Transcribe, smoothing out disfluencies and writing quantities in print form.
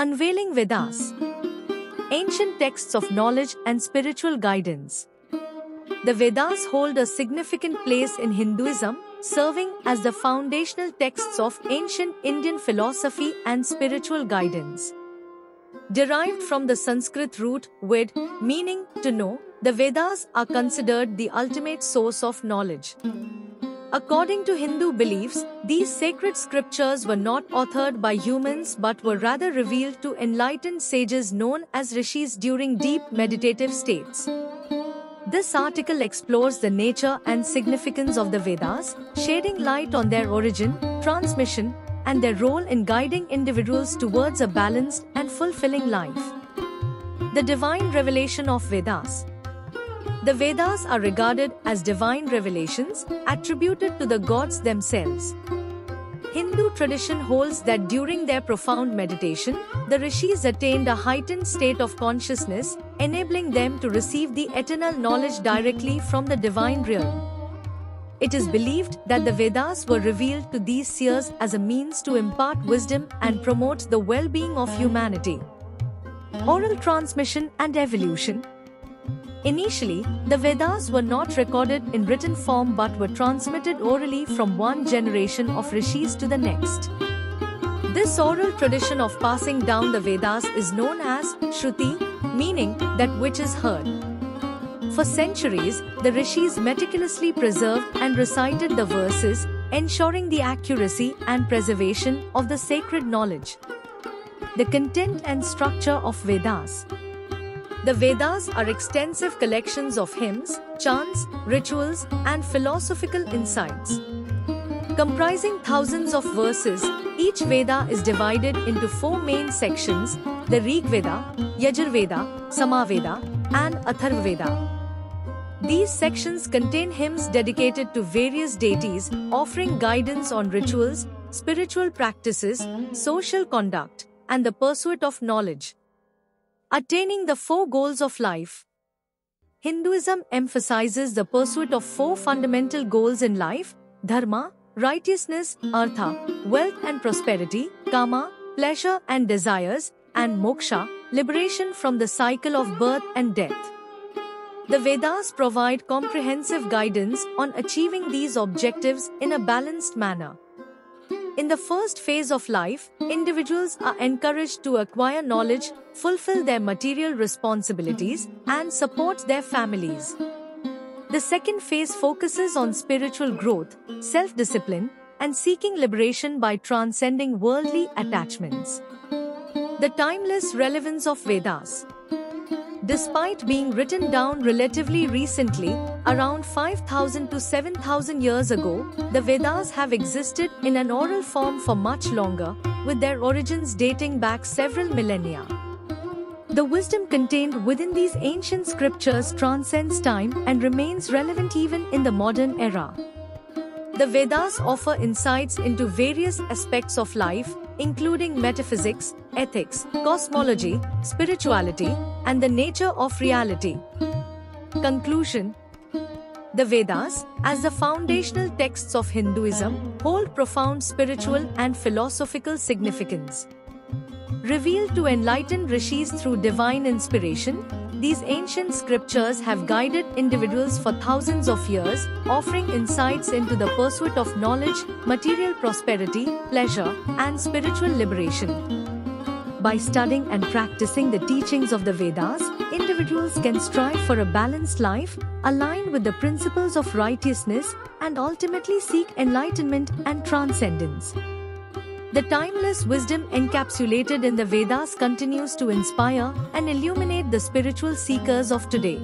Unveiling Vedas. Ancient texts of knowledge and spiritual guidance. The Vedas hold a significant place in Hinduism, serving as the foundational texts of ancient Indian philosophy and spiritual guidance. Derived from the Sanskrit root ved, meaning to know, the Vedas are considered the ultimate source of knowledge. According to Hindu beliefs, these sacred scriptures were not authored by humans but were rather revealed to enlightened sages known as rishis during deep meditative states. This article explores the nature and significance of the Vedas, shedding light on their origin, transmission, and their role in guiding individuals towards a balanced and fulfilling life. The divine revelation of Vedas. The Vedas are regarded as divine revelations attributed to the gods themselves. Hindu tradition holds that during their profound meditation, the rishis attained a heightened state of consciousness, enabling them to receive the eternal knowledge directly from the divine realm. It is believed that the Vedas were revealed to these seers as a means to impart wisdom and promote the well-being of humanity. Oral transmission and evolution. Initially, the Vedas were not recorded in written form but were transmitted orally from one generation of rishis to the next. This oral tradition of passing down the Vedas is known as Shruti, meaning that which is heard. For centuries, the rishis meticulously preserved and recited the verses, ensuring the accuracy and preservation of the sacred knowledge. The content and structure of Vedas. The Vedas are extensive collections of hymns, chants, rituals, and philosophical insights. Comprising thousands of verses, each Veda is divided into four main sections: the Rig Veda, Yajur Veda, Samaveda, and Atharva Veda. These sections contain hymns dedicated to various deities, offering guidance on rituals, spiritual practices, social conduct, and the pursuit of knowledge. Attaining the four goals of life. Hinduism emphasizes the pursuit of four fundamental goals in life: dharma, righteousness, artha, wealth and prosperity, kama, pleasure and desires, and moksha, liberation from the cycle of birth and death. The Vedas provide comprehensive guidance on achieving these objectives in a balanced manner. In the first phase of life, individuals are encouraged to acquire knowledge, fulfill their material responsibilities, and support their families. The second phase focuses on spiritual growth, self-discipline, and seeking liberation by transcending worldly attachments. The timeless relevance of Vedas. Despite being written down relatively recently, around 5,000 to 7,000 years ago, the Vedas have existed in an oral form for much longer, with their origins dating back several millennia. The wisdom contained within these ancient scriptures transcends time and remains relevant even in the modern era. The Vedas offer insights into various aspects of life, including metaphysics, ethics, cosmology, spirituality, and the nature of reality. Conclusion. The Vedas, as the foundational texts of Hinduism, hold profound spiritual and philosophical significance. Revealed to enlightened rishis through divine inspiration, these ancient scriptures have guided individuals for thousands of years, offering insights into the pursuit of knowledge, material prosperity, pleasure, and spiritual liberation. By studying and practicing the teachings of the Vedas, individuals can strive for a balanced life, aligned with the principles of righteousness, and ultimately seek enlightenment and transcendence. The timeless wisdom encapsulated in the Vedas continues to inspire and illuminate the spiritual seekers of today.